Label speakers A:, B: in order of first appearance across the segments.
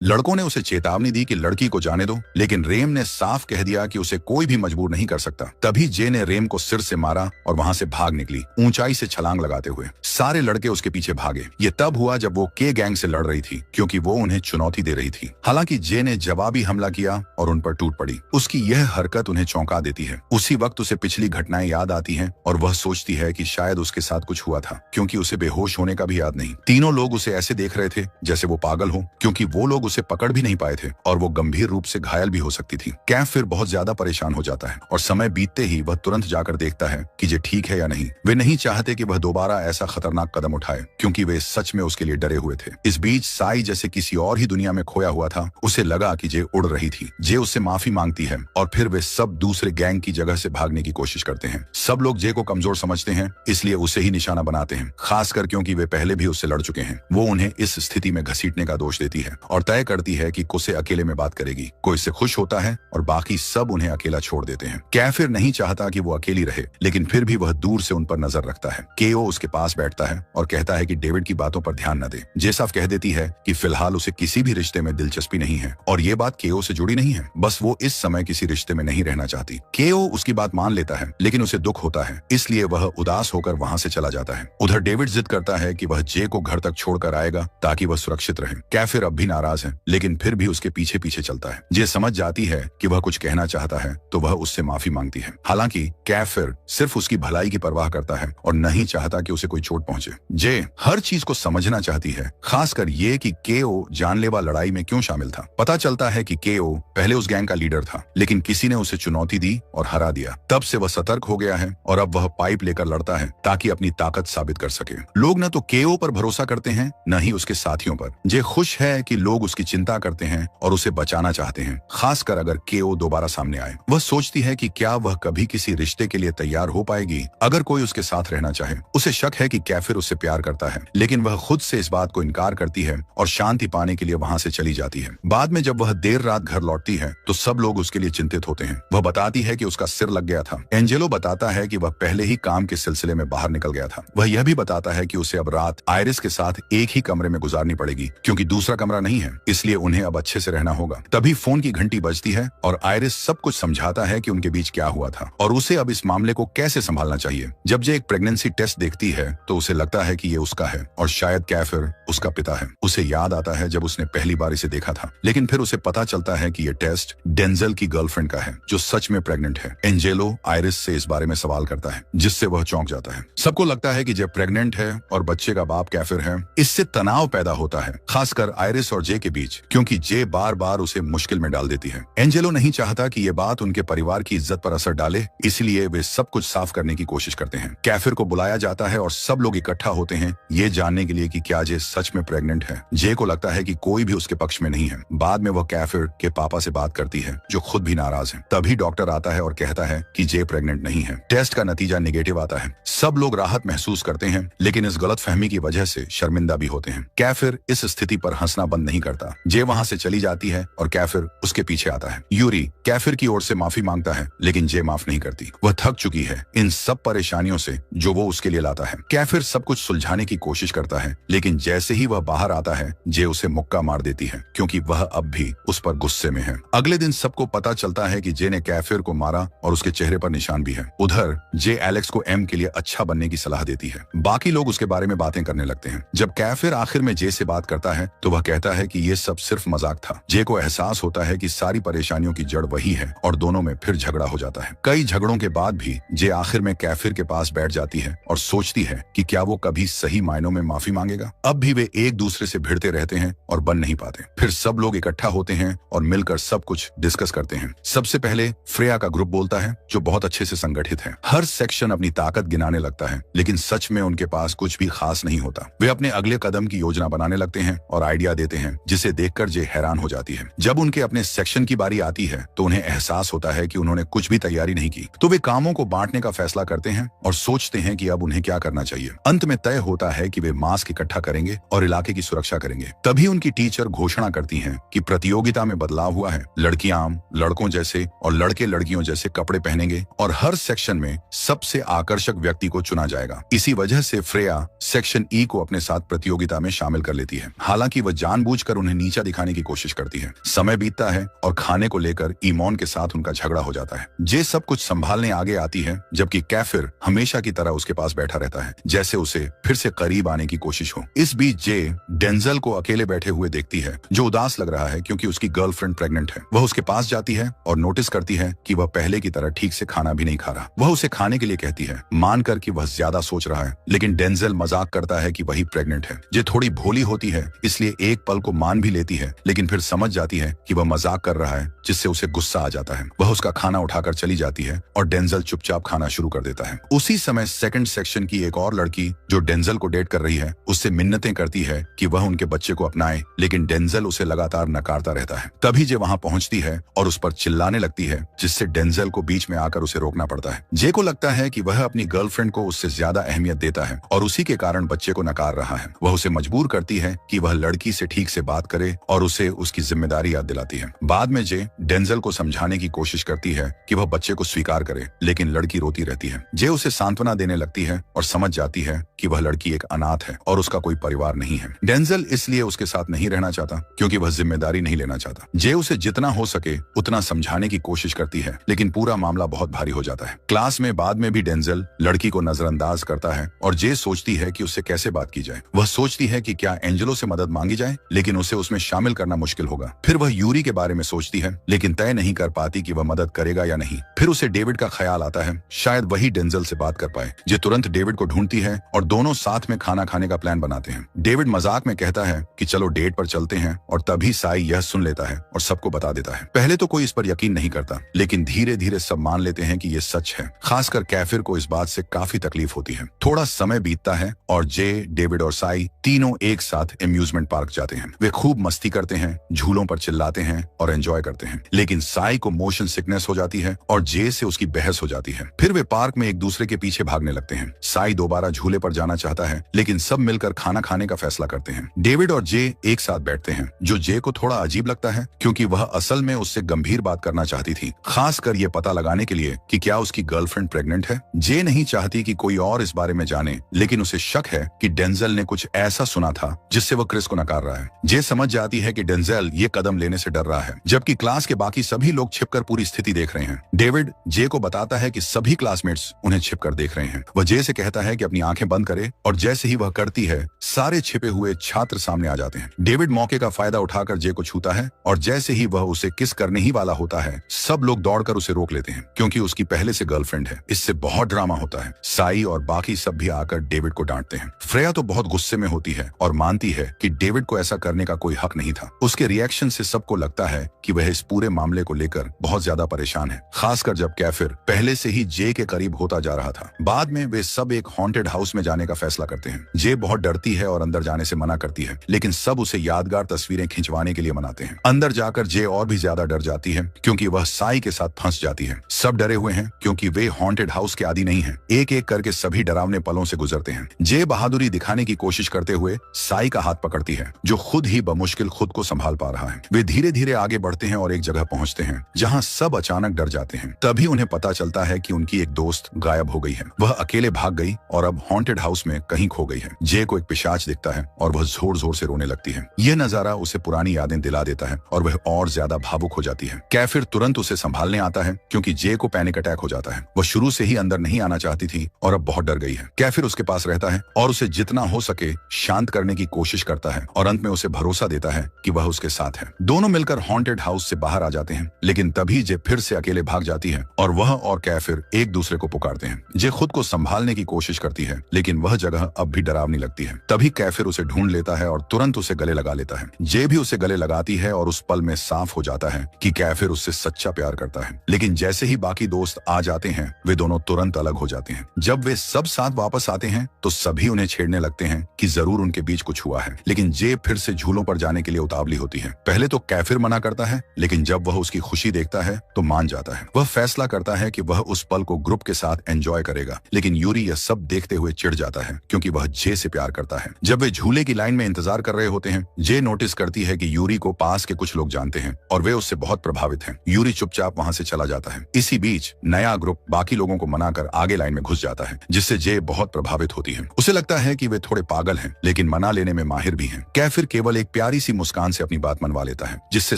A: लड़कों ने उसे चेतावनी दी कि लड़की को जाने दो, लेकिन रेम ने साफ कह दिया कि उसे कोई भी मजबूर नहीं कर सकता। तभी जे ने रेम को सिर से मारा और वहां से भाग निकली, ऊंचाई से छलांग लगाते हुए। सारे लड़के उसके पीछे भागे। ये तब हुआ जब वो के गैंग से लड़ रही थी, क्योंकि वो उन्हें चुनौती दे रही थी। हालांकि जे ने जवाबी हमला किया और उन पर टूट पड़ी। उसकी यह हरकत उन्हें चौंका देती है। उसी वक्त उसे पिछली घटनाएं याद आती हैं और वह सोचती है कि शायद उसके साथ कुछ हुआ था, क्योंकि उसे बेहोश होने का भी याद नहीं। तीनों लोग उसे ऐसे देख रहे थे जैसे वो पागल हो, क्योंकि वो लोग उसे पकड़ भी नहीं पाए थे और वो गंभीर रूप से घायल भी हो सकती थी। कैफ फिर बहुत ज्यादा परेशान हो जाता है और समय बीतते ही वह तुरंत जाकर देखता है कि जे ठीक है या नहीं। वे नहीं चाहते कि वह दोबारा ऐसा खतरनाक कदम उठाए, क्योंकि वे सच में उसके लिए डरे हुए थे। इस बीच साई जैसे किसी और ही दुनिया में खोया हुआ था। उसे लगा कि जे उड़ रही थी। जे उससे माफी मांगती है और फिर वे सब दूसरे गैंग की जगह से भागने की कोशिश करते हैं। सब लोग जे को कमजोर समझते हैं, इसलिए उसे ही निशाना बनाते हैं, खासकर क्योंकि वे पहले भी उससे लड़ चुके हैं। वो उन्हें इस स्थिति में घसीटने का दोष देती है और तय करती है कि उसे अकेले में बात करेगी। कोई इससे खुश होता है और बाकी सब उन्हें अकेला छोड़ देते हैं। कैफिर नहीं चाहता कि वो अकेली रहे, लेकिन फिर भी वह दूर से उन पर नजर रखता है। केओ उसके पास बैठता है और कहता है कि डेविड की बातों पर ध्यान न दे। जे साफ कह देती है कि फिलहाल उसे किसी भी रिश्ते में दिलचस्पी नहीं है और ये बात केओ से जुड़ी नहीं है, बस वो इस समय किसी रिश्ते में नहीं रहना चाहती। केओ उसकी बात मान लेता है, लेकिन उसे दुख होता है, इसलिए वह उदास होकर वहां से चला जाता है। उधर डेविड जिद करता है कि वह जे को घर तक छोड़कर आएगा ताकि वह सुरक्षित रहे। कैफिर अब भी नाराज है, लेकिन फिर भी उसके पीछे पीछे चलता है। जे समझ जाती है कि वह कुछ कहना चाहता है, तो वह उससे माफी मांगती है। हालांकि कैफिर सिर्फ उसकी भलाई की परवाह करता है और नहीं चाहता कि उसे कोई चोट पहुंचे। जे हर चीज को समझना चाहती है, खासकर ये कि केओ जानलेवा लड़ाई में क्यों शामिल था। पता चलता है कि केओ पहले उस गैंग का लीडर था, लेकिन किसी ने उसे चुनौती दी और हरा दिया। तब से वह सतर्क हो गया है और अब वह पाइप लेकर लड़ता है ताकि अपनी ताकत साबित कर सके। लोग न तो केओ पर भरोसा करते हैं, न ही उसके साथियों पर। जे खुश है कि लोग उसकी चिंता करते हैं और उसे बचाना चाहते हैं, खासकर अगर केओ दोबारा सामने आए। वह सोचती है कि क्या वह कभी किसी रिश्ते के लिए तैयार हो पाएगी अगर कोई उसके साथ रहना चाहे। उसे शक है कि कैफिर उससे प्यार करता है, लेकिन वह खुद से इस बात को इनकार करती है और शांति पाने के लिए वहां से चली जाती है। बाद में जब वह देर रात घर लौटती है तो सब लोग उसके लिए चिंतित होते हैं। वह बताती है कि उसका सिर लग गया था। एंजेलो बताता है कि वह पहले ही काम के सिलसिले में बाहर निकल गया था। वह यह भी बताता है कि उसे अब रात आयरिस के साथ एक ही कमरे में गुजारनी पड़ेगी, क्योंकि दूसरा कमरा नहीं है, इसलिए उन्हें अब अच्छे से रहना होगा। तभी फोन की घंटी बजती है और आयरिस सब कुछ समझाता है कि उनके बीच क्या हुआ था और उसे अब इस मामले को कैसे संभालना चाहिए। जब जे एक प्रेगनेंसी टेस्ट देखती है तो उसे लगता है कि ये उसका है और शायद कैफिर उसका पिता है। उसे याद आता है जब उसने पहली बार इसे देखा था, लेकिन फिर उसे पता चलता है कि ये टेस्ट डेंजल की गर्लफ्रेंड का है, जो सच में प्रेग्नेंट है। एंजेलो आयरिस से इस बारे में सवाल करता है, जिससे वह चौंक जाता है। सबको लगता है कि जे प्रेग्नेंट है और बच्चे का बाप कैफिर है। इससे तनाव पैदा होता है, खासकर आयरिस और जे के बीच, क्योंकि जे बार बार उसे मुश्किल में डाल देती है। एंजेलो नहीं चाहता कि ये बात उनके परिवार की इज्जत पर असर डाले, इसलिए वे सब कुछ साफ करने की कोशिश करते हैं। कैफिर को बुलाया जाता है और सब लोग इकट्ठा होते हैं ये जानने के लिए कि क्या जे सच में प्रेग्नेंट है। जे को लगता है कि कोई भी उसके पक्ष में नहीं है। बाद में वह कैफिर के पापा से बात करती है, जो खुद भी नाराज है। तभी डॉक्टर आता है और कहता है कि जे प्रेग्नेंट नहीं है। टेस्ट का नतीजा नेगेटिव आता है। सब लोग राहत महसूस करते हैं, लेकिन इस गलतफहमी की वजह से शर्मिंदा भी होते हैं। कैफिर इस स्थिति पर हंसना बंद नहीं करता। जे वहां से चली जाती है और कैफिर उसके पीछे आता है। यूरी कैफिर की ओर से माफी मांगता है, लेकिन जे माफ नहीं करती। वह थक चुकी है इन सब परेशानियों से जो वो उसके लिए लाता है। कैफिर सब कुछ सुलझाने की कोशिश करता है, लेकिन जैसे ही वह बाहर आता है जे उसे मुक्का मार देती है, क्योंकि वह अब भी उस पर गुस्से में है। अगले दिन सबको पता चलता है कि जे ने कैफिर को मारा और उसके चेहरे पर निशान भी है। उधर जे एलेक्स को एम के लिए अच्छा बनने की सलाह देती है। बाकी लोग उसके बारे में बातें करने लगते हैं। जब कैफिर आखिर में जे से बात करता है तो वह कहता है कि ये सब सिर्फ मजाक था। जे को एहसास होता है कि सारी परेशानियों की जड़ वही है और दोनों में फिर झगड़ा हो जाता है। कई झगड़ों के बाद भी जे आखिर में कैफिर के पास बैठ जाती है और सोचती है कि क्या वो कभी सही मायनों में माफी मांगेगा। अब भी वे एक दूसरे से भिड़ते रहते हैं और बन नहीं पाते। फिर सब लोग इकट्ठा होते हैं और मिलकर सब कुछ डिस्कस करते हैं। सबसे पहले फ्रेया का ग्रुप बोलता है, जो बहुत अच्छे से संगठित है। हर सेक्शन अपनी ताकत गिनाने लगता है, लेकिन सच में उनके पास कुछ भी खास नहीं होता। वे अपने अगले कदम की योजना बनाने लगते हैं और आइडिया देते हैं, जिसे देखकर जे हैरान हो जाती है। जब उनके अपने सेक्शन की बारी आती है तो उन्हें एहसास होता है कि उन्होंने कुछ भी तैयारी नहीं की। तो वे कामों को बांटने का फैसला करते हैं और सोचते हैं कि अब उन्हें क्या करना चाहिए। अंत में तय होता है कि वे मास्क इकट्ठा करेंगे और इलाके की सुरक्षा करेंगे। तभी उनकी टीचर घोषणा करती हैं कि प्रतियोगिता में बदलाव हुआ है। लड़कियां लड़कों जैसे और लड़के लड़कियों जैसे कपड़े पहनेंगे और हर सेक्शन में सबसे आकर्षक व्यक्ति को चुना जाएगा। इसी वजह से फ्रेया सेक्शन ई को अपने साथ प्रतियोगिता में शामिल कर लेती है। हालांकि वह जानबूझकर उन्हें उन्हें नीचा दिखाने की कोशिश करती है। समय बीतता है और खाने को लेकर ईमॉन के साथ उनका झगड़ा हो जाता है। जे सब कुछ संभालने आगे आती है, जबकि कैफिर हमेशा की तरह उसके पास बैठा रहता है, जैसे उसे फिर से करीब आने की कोशिश हो। इस बीच जे डेंजल को अकेले बैठे हुए देखती है, जो उदास लग रहा है क्योंकि उसकी गर्लफ्रेंड प्रेग्नेंट है। वह उसके पास जाती है और नोटिस करती है कि वह पहले की तरह ठीक से खाना भी नहीं खा रहा। वह उसे खाने के लिए कहती है, मानकर कि वह ज्यादा सोच रहा है, लेकिन डेंजल मजाक करता है कि वही प्रेग्नेंट है। जे थोड़ी भोली होती है, इसलिए एक पल को मान भी लेती है, लेकिन फिर समझ जाती है कि वह मजाक कर रहा है, जिससे उसे गुस्सा आ जाता है। वह उसका खाना उठाकर चली जाती है और डेंजल चुपचाप खाना शुरू कर देता है। उसी समय सेकंड सेक्शन की एक और लड़की जो डेंजल को डेट कर रही है, उससे मिन्नतें करती है कि वह उनके बच्चे को अपनाए, लेकिन डेंजल उसे लगातार नकारता रहता है। तभी जे वहां पहुंचती है और उस पर चिल्लाने लगती है, जिससे डेंजल को बीच में आकर उसे रोकना पड़ता है। जे को लगता है कि वह अपनी गर्लफ्रेंड को उससे ज्यादा अहमियत देता है और उसी के कारण बच्चे को नकार रहा है। वह उसे मजबूर करती है कि वह लड़की से ठीक से बात करे और उसे उसकी जिम्मेदारी याद दिलाती है। बाद में जे डेंजल को समझाने की कोशिश करती है कि वह बच्चे को स्वीकार करे, लेकिन लड़की रोती रहती है। जे उसे सांत्वना देने लगती है और समझ जाती है कि वह लड़की एक अनाथ है और उसका कोई परिवार नहीं है। डेंजल इसलिए उसके साथ नहीं रहना चाहता क्योंकि वह जिम्मेदारी नहीं लेना चाहता। जे उसे जितना हो सके उतना समझाने की कोशिश करती है, लेकिन पूरा मामला बहुत भारी हो जाता है। क्लास में बाद में भी डेंजल लड़की को नजरअंदाज करता है और जे सोचती है कि उससे कैसे बात की जाए। वह सोचती है कि क्या एंजेलो से मदद मांगी जाए, लेकिन उसे उसमें शामिल करना मुश्किल होगा। फिर वह यूरी के बारे में सोचती है, लेकिन तय नहीं कर पाती कि वह मदद करेगा या नहीं। फिर उसे डेविड का ख्याल आता है, शायद वही डेंजल से बात कर पाए। जे तुरंत डेविड को ढूंढती है और दोनों साथ में खाना खाने का प्लान बनाते हैं। डेविड मजाक में कहता है कि चलो डेट पर चलते हैं, और तभी साई यह सुन लेता है और सबको बता देता है। पहले तो कोई इस पर यकीन नहीं करता, लेकिन धीरे धीरे सब मान लेते हैं कि यह सच है। खासकर कैफिर को इस बात से काफी तकलीफ होती है। थोड़ा समय बीतता है और जे, डेविड और साई तीनों एक साथ एम्यूजमेंट पार्क जाते हैं। वे खूब मस्ती करते हैं, झूलों पर चिल्लाते हैं और एंजॉय करते हैं। लेकिन साई को मोशन सिकनेस हो जाती है और जे से उसकी बहस हो जाती है। फिर वे पार्क में एक दूसरे के पीछे भागने लगते हैं। साई दोबारा झूले पर जाना चाहता है, लेकिन सब मिलकर खाना खाने का फैसला करते हैं। डेविड और जे एक साथ बैठते हैं, जो जे को थोड़ा अजीब लगता है क्योंकि वह असल में उससे गंभीर बात करना चाहती थी, खासकर ये पता लगाने के लिए कि क्या उसकी गर्लफ्रेंड प्रेग्नेंट है। जे नहीं चाहती कि कोई और इस बारे में जाने, लेकिन उसे शक है कि डेंजल ने कुछ ऐसा सुना था जिससे वह क्रिस को नकार रहा है। जे समझ जाती है कि डेंजल ये कदम लेने से डर रहा है, जबकि क्लास के बाकी सभी लोग छिपकर पूरी स्थिति देख रहे हैं। डेविड जे को बताता है कि सभी क्लासमेट्स उन्हें छिपकर देख रहे हैं। वह जे से कहता है कि अपनी आंखें बंद करे, और जैसे ही वह करती है, सारे छिपे हुए छात्र सामने आ जाते हैं। डेविड मौके का फायदा उठाकर जे को छूता है, और जैसे ही वह उसे किस करने ही वाला होता है, सब लोग दौड़कर उसे रोक लेते हैं क्योंकि उसकी पहले से गर्लफ्रेंड है। इससे बहुत ड्रामा होता है। साई और बाकी सब भी आकर डेविड को डांटते हैं। फ्रेया तो बहुत गुस्से में होती है और मानती है कि डेविड को ऐसा करने का कोई हक नहीं था। उसके रिएक्शन से सबको लगता है कि वह इस पूरे मामले को लेकर बहुत ज्यादा परेशान है, खासकर जब कैफिर पहले से ही जे के करीब होता जा रहा था। बाद में वे सब एक हॉन्टेड हाउस में जाने का फैसला करते हैं। जे बहुत डरती है और अंदर जाने से मना करती है, लेकिन सब उसे यादगार तस्वीरें खिंचवाने के लिए मनाते हैं। अंदर जाकर जे और भी ज्यादा डर जाती है क्योंकि वह साई के साथ फंस जाती है। सब डरे हुए हैं क्योंकि वे हॉन्टेड हाउस के आदी नहीं हैं। एक एक करके सभी डरावने पलों से गुजरते हैं। जे बहादुरी दिखाने की कोशिश करते हुए साई का हाथ पकड़ती है, जो खुद ही बमुश्किल खुद को संभाल पा रहा है। वे धीरे धीरे आगे बढ़ते हैं और एक जगह पहुंचते हैं जहां सब अचानक डर जाते हैं। तभी उन्हें पता चलता है कि उनकी एक दोस्त गायब हो गई है। वह अकेले भाग गई और अब हॉन्टेड हाउस में कहीं खो गई है। जे को एक पिशाच दिखता है और वह जोर जोर से रोने लगती है। यह नजारा उसे पुरानी यादें दिला देता है और वह और ज्यादा भावुक हो जाती है। कैफिर तुरंत उसे संभालने आता है क्योंकि जे को पैनिक अटैक हो जाता है। वह शुरू से ही अंदर नहीं आना चाहती थी और अब बहुत डर गई है। कैफिर उसके पास रहता है और उसे जितना हो सके शांत करने की कोशिश करता है और अंत में उसे भरोसा देता है कि वह उसके साथ है। दोनों मिलकर हॉन्टेड हाउस से बाहर आ जाते हैं, लेकिन तभी जे फिर से अकेले भाग जाती है और वह और कैफिर एक दूसरे को पुकारते हैं। जे खुद को संभालने की कोशिश करती है, लेकिन वह जगह अब भी डरावनी लगती है। तभी कैफिर उसे ढूंढ लेता है और तुरंत उसे गले लगा लेता है। जे भी उसे गले लगाती है और उस पल में साफ हो जाता है कि कैफिर उससे सच्चा प्यार करता है। लेकिन जैसे ही बाकी दोस्त आ जाते हैं, वे दोनों तुरंत अलग हो जाते हैं। जब वे सब साथ वापस आते हैं तो सभी उन्हें छेड़ने लगते हैं कि जरूर उनके बीच कुछ हुआ है। लेकिन जे फिर से झूलों पर जाने के लिए उतावली होती है। पहले तो कैफिर मना करता है, लेकिन जब वह उसकी खुशी देखता है तो मान जाता है। वह फैसला करता है कि वह उस पल को ग्रुप के साथ एंजॉय करेगा। लेकिन यूरी यह सब देखते हुए चिढ़ जाता है क्योंकि वह जे से प्यार करता है। जब वे झूले की लाइन में इंतजार कर रहे होते हैं, जे नोटिस करती है कि यूरी को पास के कुछ लोग जानते हैं और वे उससे बहुत प्रभावित हैं। यूरी चुपचाप वहां से चला जाता है। इसी बीच नया ग्रुप बाकी लोगों को मनाकर आगे लाइन में घुस जाता है, जिससे जे बहुत प्रभावित होती है। उसे लगता है कि वे थोड़े पागल हैं, लेकिन मना लेने में माहिर भी हैं। कैफिर केवल एक प्यारी सी मुस्कान से अपनी बात मनवा लेता है, जिससे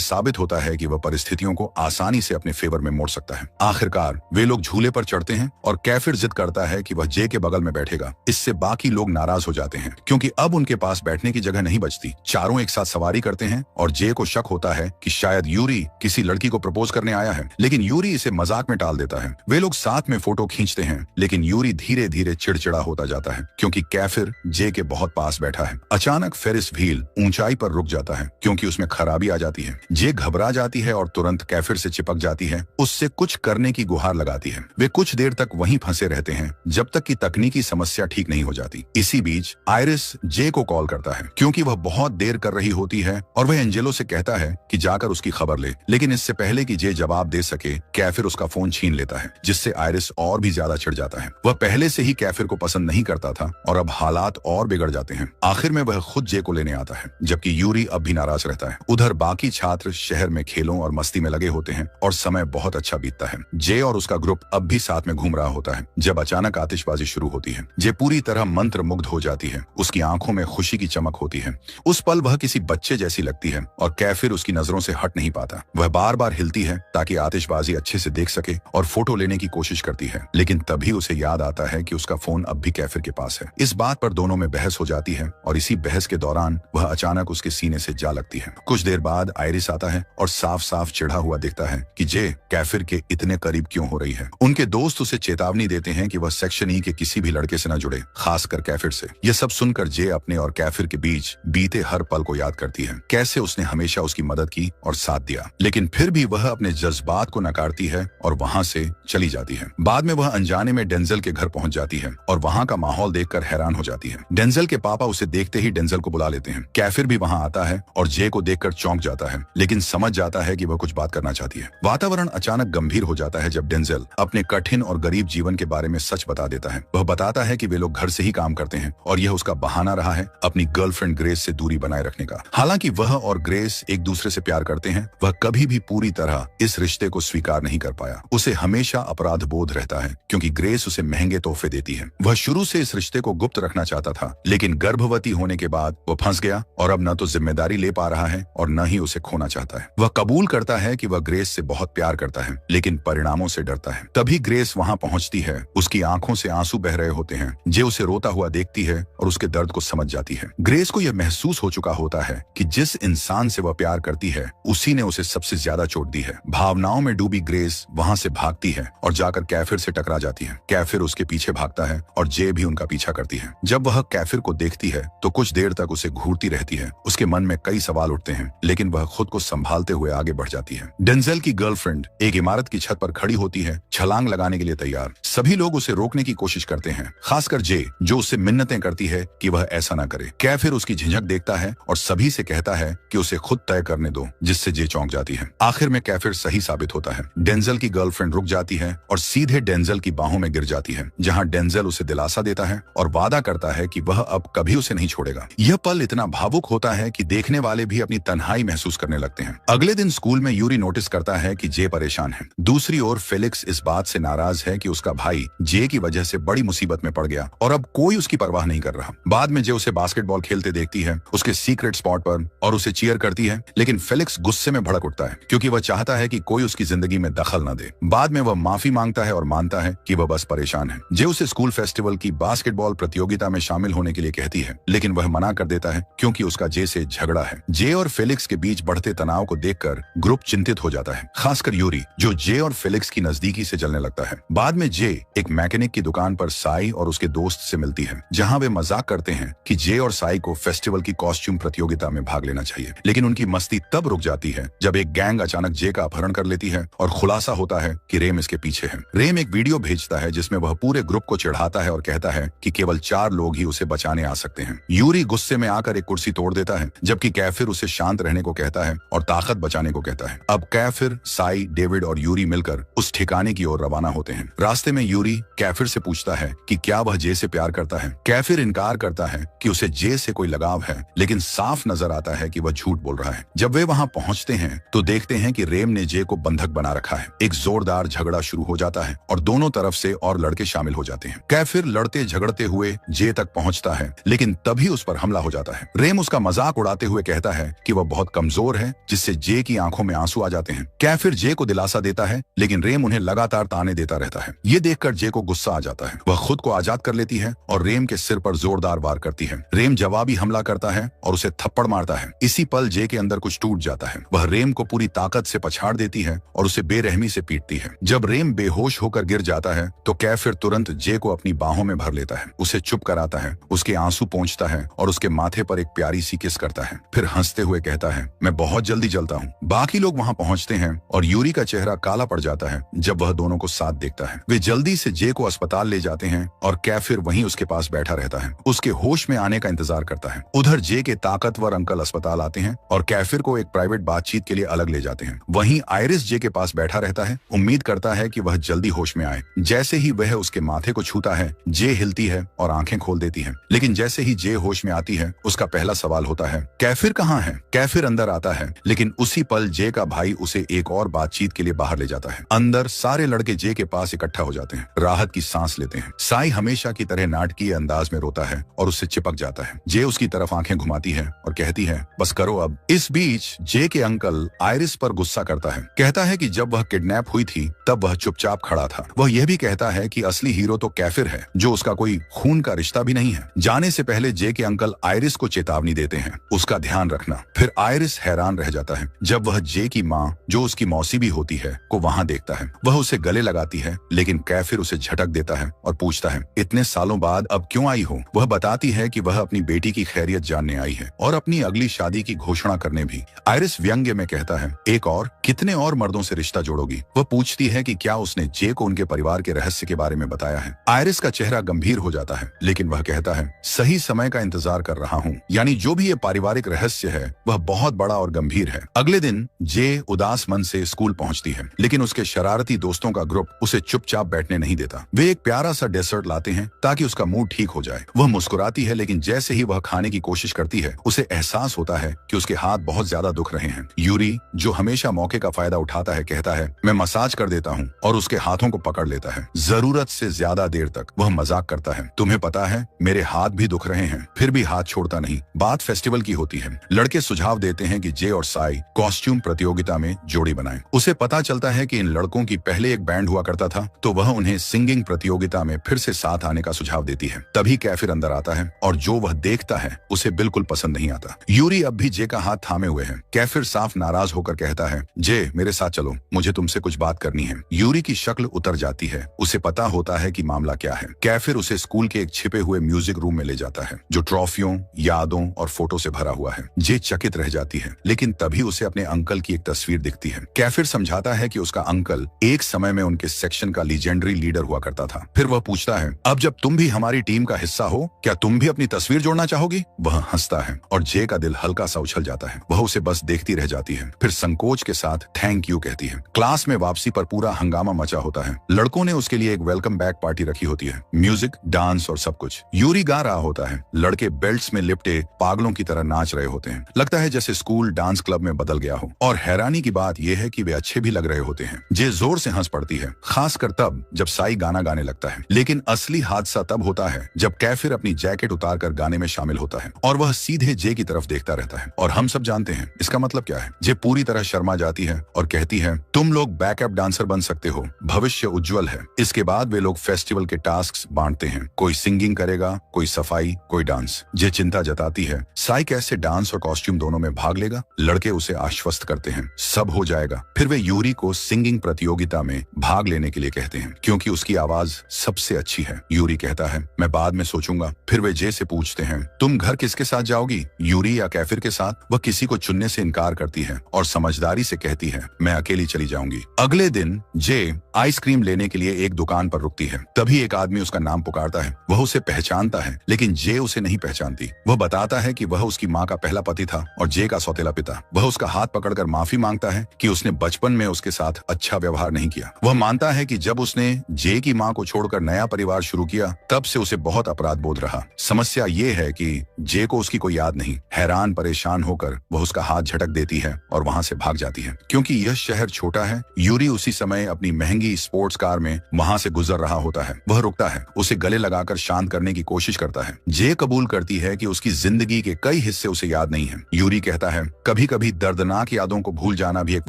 A: साबित होता है कि वह परिस्थितियों को आसानी से अपने फेवर में मोड़ सकता है। आखिरकार वे लोग झूले पर चढ़ते हैं और कैफिर जिद करता है कि वह जे के बगल में बैठेगा। इससे बाकी लोग नाराज हो जाते हैं क्योंकि अब उनके पास बैठने की जगह नहीं बचती। चारों एक साथ सवारी करते हैं और जे को शक होता है कि शायद यूरी किसी लड़की को प्रपोज करने आया है, लेकिन यूरी इसे मजाक में टाल देता है। वे लोग साथ में फोटो खींचते हैं, लेकिन यूरी धीरे धीरे चिड़चिड़ा होता जाता है क्योंकि कैफिर जे के बहुत पास बैठा है। अचानक फेरिस व्हील ऊंचाई पर रुक जाता है क्योंकि उसमें खराबी आ जाती है। जे घबरा जाती है और तुरंत कैफिर से चिपक जाती है, उससे कुछ करने की गुहार लगाती है। वे कुछ देर तक वहीं फंसे रहते हैं जब तक कि तकनीकी समस्या ठीक नहीं हो जाती। इसी बीच आयरिस जे को कॉल करता है क्योंकि वह बहुत देर कर रही होती है और वह एंजेलो से कहता है कि जाकर उसकी खबर ले, लेकिन इससे पहले कि जे जवाब दे सके कैफिर उसका फोन छीन लेता है, जिससे आयरिस और भी ज्यादा चिढ़ जाता है। वह पहले से ही कैफिर को पसंद नहीं करता था और अब हालात और बिगड़ जाते हैं। आखिर में वह खुद जे को लेने आता है, जबकि यूरी अब भी नाराज रहता है। उधर बाकी छात्र शहर में खेलों और मस्ती में लगे होते हैं और समय बहुत अच्छा बीतता है। जे और उसका ग्रुप अब भी साथ में घूम रहा होता है जब अचानक आतिशबाजी शुरू होती है। जे पूरी तरह मंत्र मुग्ध हो जाती है, उसकी आंखों में खुशी की चमक होती है। उस पल वह किसी बच्चे जैसी लगती है और कैफिर उसकी नजरों से हट नहीं पाता। वह बार बार हिलती है ताकि आतिशबाजी अच्छे से देख सके और फोटो लेने की कोशिश करती है, लेकिन तभी उसे याद आता है कि उसका फोन अब भी कैफिर के पास है। इस बात पर दोनों में बहस हो जाती है और इसी बहस के दौरान वह अचानक उसके सीने से जा लगती है। कुछ देर बाद आयरिस आता है और साफ साफ चिढ़ा हुआ दिखता है कि जे कैफिर के इतने करीब क्यों हो रही है। उनके दोस्त उसे चेतावनी देते हैं कि वह सेक्शन ई के किसी भी लड़के से न जुड़े, खासकर कैफिर से। यह सब सुनकर जे अपने और कैफिर के बीच बीते हर पल को याद करती है, कैसे उसने हमेशा उसकी मदद की और साथ दिया, लेकिन फिर भी वह अपने जज्बात को नकारती है और वहां से चली जाती है। बाद में वह अनजाने में डेंजल के घर पहुंच जाती है और वहां का माहौल देखकर हैरान हो जाती है। डेंजल के पापा उसे देखते ही डेंजल को बुला लेते हैं। कैफिर भी वहां आता है और जे को देखकर चौंक जाता है, लेकिन समझ जाता है कि वह कुछ बात करना चाहती है। वातावरण अचानक गंभीर हो जाता है जब डेंजल अपने कठिन और गरीब जीवन के बारे में सच बता देता है। वह बताता है कि वे लोग घर से ही काम करते हैं और यह उसका बहाना रहा है अपनी गर्लफ्रेंड ग्रेस से दूरी बनाए रखने का। हालांकि वह और ग्रेस एक दूसरे से प्यार करते हैं, वह कभी भी पूरी तरह इस रिश्ते को स्वीकार नहीं कर पाया। उसे हमेशा अपराध बोध रहता है क्योंकि ग्रेस उसे महंगे तोहफे देती है। वह शुरू से इस रिश्ते को गुप्त रखना चाहता था, लेकिन गर्भवती होने के बाद वह फंस गया और अब न तो जिम्मेदारी ले पा रहा है और न ही उसे खोना चाहता है। वह कबूल करता है कि वह ग्रेस से बहुत प्यार करता है, लेकिन परिणामों से डरता है। तभी ग्रेस वहां पहुंचती है। उसकी आंखों से आंसू बह रहे होते हैं। जे उसे रोता हुआ देखती है और उसके दर्द को समझ जाती है। ग्रेस को यह महसूस हो चुका होता है कि जिस इंसान से वह प्यार करती है उसी ने उसे सबसे ज्यादा चोट दी है। भावनाओं में डूबी ग्रेस वहां से भागती है और जाकर कैफिर से टकरा जाती है। कैफिर उसके पीछे भागता है और जे भी उनका पीछा करती है। जब वह कैफिर को देखती है तो कुछ देर तक उसे घूरती रहती है। उसके मन में कई सवाल उठते हैं, लेकिन वह खुद को संभालते हुए आगे बढ़ जाती है। डेंजल की गर्लफ्रेंड एक इमारत की छत पर खड़ी होती है, छलांग लगाने के लिए तैयार। सभी लोग उसे रोकने की कोशिश करते हैं, खासकर जे, जो उससे मिन्नतें करती है कि वह ऐसा न करे। कैफिर उसकी झिझक देखता है और सभी से कहता है कि उसे खुद तय करने दो, जिससे जे चौंक जाती है। आखिर में कैफिर सही साबित होता है। डेंजल की गर्लफ्रेंड रुक जाती है और सीधे डेंजल की बाहों में गिर जाती है, जहां डेंजल उसे दिलासा देता है और वादा करता है कि वह अब कभी उसे नहीं छोड़ेगा। यह पल इतना भावुक होता है कि देखने वाले भी अपनी तन्हाई महसूस करने लगते हैं। अगले दिन स्कूल में यूरी नोटिस करता है कि जे परेशान है। दूसरी ओर फेलिक्स इस बात से नाराज है कि उसका भाई जे की वजह से बड़ी मुसीबत में पड़ गया और अब कोई उसकी परवाह नहीं कर रहा। बाद में जे उसे बास्केटबॉल खेलते देखती है उसके सीक्रेट स्पॉट पर और उसे चीयर करती है, लेकिन फेलिक्स गुस्से में भड़क उठता है क्योंकि वह चाहता है कि कोई उसकी जिंदगी में दखल न दे। बाद में वह माफी मांगता है और मानता है कि वह बस परेशान है। जे उसे स्कूल फेस्टिवल की बास्केटबॉल प्रतियोगिता में शामिल होने के लिए कहती है, लेकिन वह मना कर देता है क्योंकि उसका जे से झगड़ा है। जे और फेलिक्स के बीच बढ़ते तनाव को देखकर ग्रुप चिंतित हो जाता है, खासकर यूरी, जो जे और फेलिक्स की नजदीकी से जलने लगता है। बाद में जे एक मैकेनिक की दुकान पर साई और उसके दोस्त से मिलती है, जहां वे मजाक करते हैं कि जे और साई को फेस्टिवल की कॉस्ट्यूम प्रतियोगिता में भाग लेना चाहिए। लेकिन उनकी मस्ती तब रुक जाती है जब एक गैंग अचानक जे का अपहरण कर लेती है और खुलासा होता है कि रेम इसके पीछे है। रेम एक वीडियो भेजता है जिसमें वह पूरे ग्रुप को चिढ़ाता है और कहता है कि केवल 4 लोग ही उसे बचाने आ सकते हैं। यूरी गुस्से में आकर एक कुर्सी तोड़ देता है, जबकि कैफिर उसे शांत रहने को कहता है और ताकत बचाने को कहता है। अब कैफिर, साई, डेविड और यूरी मिलकर उस ठिकाने की ओर रवाना होते हैं। रास्ते में यूरी कैफिर से पूछता है कि क्या वह जे से प्यार करता है। कैफिर इनकार करता है कि उसे जे से कोई लगाव है, लेकिन साफ नजर आता है कि वह झूठ बोल रहा है। जब वे वहां पहुंचते हैं तो देखते हैं कि रेम ने जे को बंधक बना रखा है। एक जोरदार झगड़ा शुरू हो जाता है और दोनों तरफ से और लड़के शामिल हो जाते हैं। कैफिर लड़ते झगड़ते हुए जे तक पहुंचता है, लेकिन तभी उस पर हमला हो जाता है। रेम उसका मजाक मजाक उड़ाते हुए कहता है कि वह बहुत कमजोर है, जिससे जे की आंखों में आंसू आ जाते हैं। कैफिर जे को दिलासा देता है, लेकिन रेम उन्हें लगातार ताने देता रहता है। ये देखकर जे को गुस्सा आ जाता है। वह खुद को आजाद कर लेती है और रेम के सिर पर जोरदार वार करती है। रेम जवाबी हमला करता है और उसे थप्पड़ मारता है। इसी पल जे के अंदर कुछ टूट जाता है। वह रेम को पूरी ताकत से पछाड़ देती है और उसे बेरहमी से पीटती है। जब रेम बेहोश होकर गिर जाता है तो कैफिर तुरंत जे को अपनी बाहों में भर लेता है, उसे चुप कराता है, उसके आंसू पोंछता है और उसके माथे पर एक प्यारी सी किस करता है। फिर हंसते हुए कहता है, मैं बहुत जल्दी जलता हूँ। बाकी लोग वहाँ पहुँचते हैं और यूरी का चेहरा काला पड़ जाता है जब वह दोनों को साथ देखता है। वे जल्दी से जे को अस्पताल ले जाते हैं और कैफिर वहीं उसके पास बैठा रहता है, उसके होश में आने का इंतजार करता है। उधर जे के ताकतवर अंकल अस्पताल आते हैं और कैफिर को एक प्राइवेट बातचीत के लिए अलग ले जाते हैं। वहीं आयरिस जे के पास बैठा रहता है, उम्मीद करता है कि वह जल्दी होश में आए। जैसे ही वह उसके माथे को छूता है, जे हिलती है और आंखें खोल देती है। लेकिन जैसे ही जे होश में आती है, उसका पहला सवाल होता है, कैफिर कहाँ है? कैफिर अंदर आता है, लेकिन उसी पल जे का भाई उसे एक और बातचीत के लिए बाहर ले जाता है। अंदर सारे लड़के जे के पास इकट्ठा हो जाते हैं, राहत की सांस लेते हैं। साई हमेशा की तरह नाटकीय अंदाज में रोता है और उससे चिपक जाता है। जे उसकी तरफ आंखें घुमाती है और कहती है, बस करो अब। इस बीच जे के अंकल आयरिस पर गुस्सा करता है, कहता है कि जब वह किडनैप हुई थी तब वह चुपचाप खड़ा था। वह यह भी कहता है कि असली हीरो तो कैफिर है, जो उसका कोई खून का रिश्ता भी नहीं है। जाने से पहले जे के अंकल आयरिस को चेतावनी देते हैं, उसका ध्यान रखना। फिर आयरिस हैरान रह जाता है जब वह जे की माँ, जो उसकी मौसी भी होती है, को वहाँ देखता है। वह उसे गले लगाती है, लेकिन कैफिर उसे झटक देता है और पूछता है, इतने सालों बाद अब क्यों आई हो? वह बताती है कि वह अपनी बेटी की खैरियत जानने आई है और अपनी अगली शादी की घोषणा करने भी। आयरिस व्यंग्य में कहता है, एक और? कितने और मर्दों से रिश्ता जोड़ोगी? वह पूछती है कि क्या उसने जे को उनके परिवार के रहस्य के बारे में बताया है। आयरिस का चेहरा गंभीर हो जाता है, लेकिन वह कहता है, सही समय का इंतजार कर रहा हूँ। यानी जो भी ये पारिवारिक रहस्य है वह बहुत बड़ा और गंभीर है। अगले दिन जे उदास मन से स्कूल पहुंचती है, लेकिन उसके शरारती दोस्तों का ग्रुप उसे चुपचाप बैठने नहीं देता। वे एक प्यारा सा डेजर्ट लाते हैं ताकि उसका मूड ठीक हो जाए। वह मुस्कुराती है, लेकिन जैसे ही वह खाने की कोशिश करती है, उसे एहसास होता है कि उसके हाथ बहुत ज्यादा दुख रहे हैं। यूरी, जो हमेशा मौके का फायदा उठाता है, कहता है, मैं मसाज कर देता हूँ, और उसके हाथों को पकड़ लेता है। जरूरत से ज्यादा देर तक वह मजाक करता है, तुम्हें पता है मेरे हाथ भी दुख रहे हैं, फिर भी हाथ छोड़ता नहीं। बात फेस्टिवल की होती है। लड़के सुझाव देते हैं कि जे और साई कॉस्ट्यूम प्रतियोगिता में जोड़ी बनाएं। उसे पता चलता है कि इन लड़कों की पहले एक बैंड हुआ करता था, तो वह उन्हें सिंगिंग प्रतियोगिता में फिर से साथ आने का सुझाव देती है। तभी कैफिर अंदर आता है और जो वह देखता है उसे बिल्कुल पसंद नहीं आता। यूरी अब भी जे का हाथ थामे हुए है। कैफिर साफ नाराज होकर कहता है, जे मेरे साथ चलो, मुझे तुमसे कुछ बात करनी है। यूरी की शक्ल उतर जाती है, उसे पता होता है कि मामला क्या है। कैफिर उसे स्कूल के एक छिपे हुए म्यूजिक रूम में ले जाता है, जो ट्रॉफियों, यादों और फोटो से भरा हुआ है। जे चकित रह जाती है, लेकिन तभी उसे अपने अंकल की एक तस्वीर दिखती है। कैफिर समझाता है कि उसका अंकल एक समय में उनके सेक्शन का लीजेंडरी लीडर हुआ करता था। फिर वह पूछता है, अब जब तुम भी हमारी टीम का हिस्सा हो, क्या तुम भी अपनी तस्वीर जोड़ना चाहोगी? वह हंसता है और जे का दिल हल्का सा उछल जाता है। वह उसे बस देखती रह जाती है, फिर संकोच के साथ थैंक यू कहती है। क्लास में वापसी पर पूरा हंगामा मचा होता है। लड़कों ने उसके लिए एक वेलकम बैक पार्टी रखी होती है, म्यूजिक, डांस और सब कुछ। यूरी गा रहा होता है, लड़के बेल्ट्स में लिपटे पागलों की तरह नाच रहे होते हैं। लगता है जैसे स्कूल डांस क्लब में बदल गया हो। और हैरानी की बात यह है कि वे अच्छे भी लग रहे होते हैं। जे जोर से हंस पड़ती है, खासकर तब जब साई गाना गाने लगता है। लेकिन असली हादसा तब होता है जब कैफिर अपनी जैकेट उतारकर गाने में शामिल होता है और वह सीधे जे की तरफ देखता रहता है। और हम सब जानते हैं इसका मतलब क्या है। जे पूरी तरह शर्मा जाती है और कहती है, तुम लोग बैकअप डांसर बन सकते हो, भविष्य उज्जवल है। इसके बाद वे लोग फेस्टिवल के टास्क बांटते हैं, कोई सिंगिंग करेगा, कोई सफाई, कोई डांस। जे चिंता जताती है, साई कैसे डांस और कॉस्ट्यूम दोनों में भाग लेगा? लड़के उसे आश्वस्त करते हैं, सब हो जाएगा। फिर वे यूरी को सिंगिंग प्रतियोगिता में भाग लेने के लिए कहते हैं, क्योंकि उसकी आवाज सबसे अच्छी है। यूरी कहता है, मैं बाद में सोचूंगा। फिर वे जे से पूछते हैं, तुम घर किसके साथ जाओगी, यूरी या कैफिर के साथ? वह किसी को चुनने से इनकार करती है और समझदारी से कहती है, मैं अकेली चली जाऊंगी। अगले दिन जे आइसक्रीम लेने के लिए एक दुकान पर रुकती है। तभी एक आदमी उसका नाम पुकारता है। वह उसे पहचानता है, लेकिन जे उसे नहीं पहचानती। वह बताता है कि वह उसकी माँ का पहला पति था और जे का सौतेला पिता। वह उसका हाथ पकड़कर माफी मांगता है कि उसने बचपन में उसके साथ अच्छा व्यवहार नहीं किया। वह मानता है कि जब उसने जे की माँ को छोड़कर नया परिवार शुरू किया, तब से उसे बहुत अपराध बोध रहा। समस्या ये है कि जे को उसकी कोई याद नहीं। हैरान परेशान होकर वह उसका हाथ झटक देती है और वहां से भाग जाती है। क्योंकि यह शहर छोटा है। यूरी उसी समय अपनी महंगी स्पोर्ट्स कार में वहां से गुजर रहा होता है। वह रुकता है, उसे गले लगाकर शांत करने की कोशिश करता है। जे कबूल करती है कि उसकी जिंदगी के कई हिस्से उसे याद नहीं है। यूरी कहता है, कभी कभी दर्दनाक यादों को भूल जाना भी एक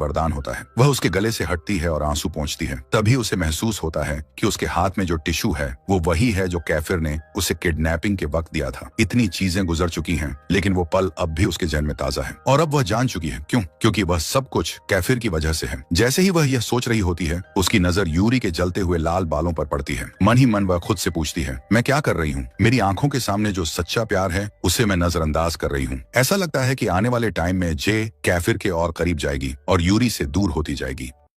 A: वरदान होता है। वह उसके गले से हटती है और आंसू पोंछती है। तभी उसे महसूस होता है कि उसके हाथ में जो टिश्यू है वो वही है जो कैफिर ने उसे किडनैपिंग के वक्त दिया था। इतनी चीजें गुजर चुकी हैं, लेकिन वो पल अब भी उसके जहन में ताजा है। और अब वह जान चुकी है क्यों, क्योंकि वह सब कुछ कैफिर की वजह से है। जैसे ही वह यह सोच रही होती है, उसकी नजर यूरी के जलते हुए लाल बालों पर पड़ती है। मन ही मन वह खुद से पूछती है, मैं क्या कर रही हूँ? मेरी आंखों के सामने जो सच्चा प्यार है उसे मैं नजरअंदाज कर रही हूँ। ऐसा लगता है कि आने वाले टाइम में जे कैफिर के और करीब जाएगी और यूरी से दूर होती जाएगी।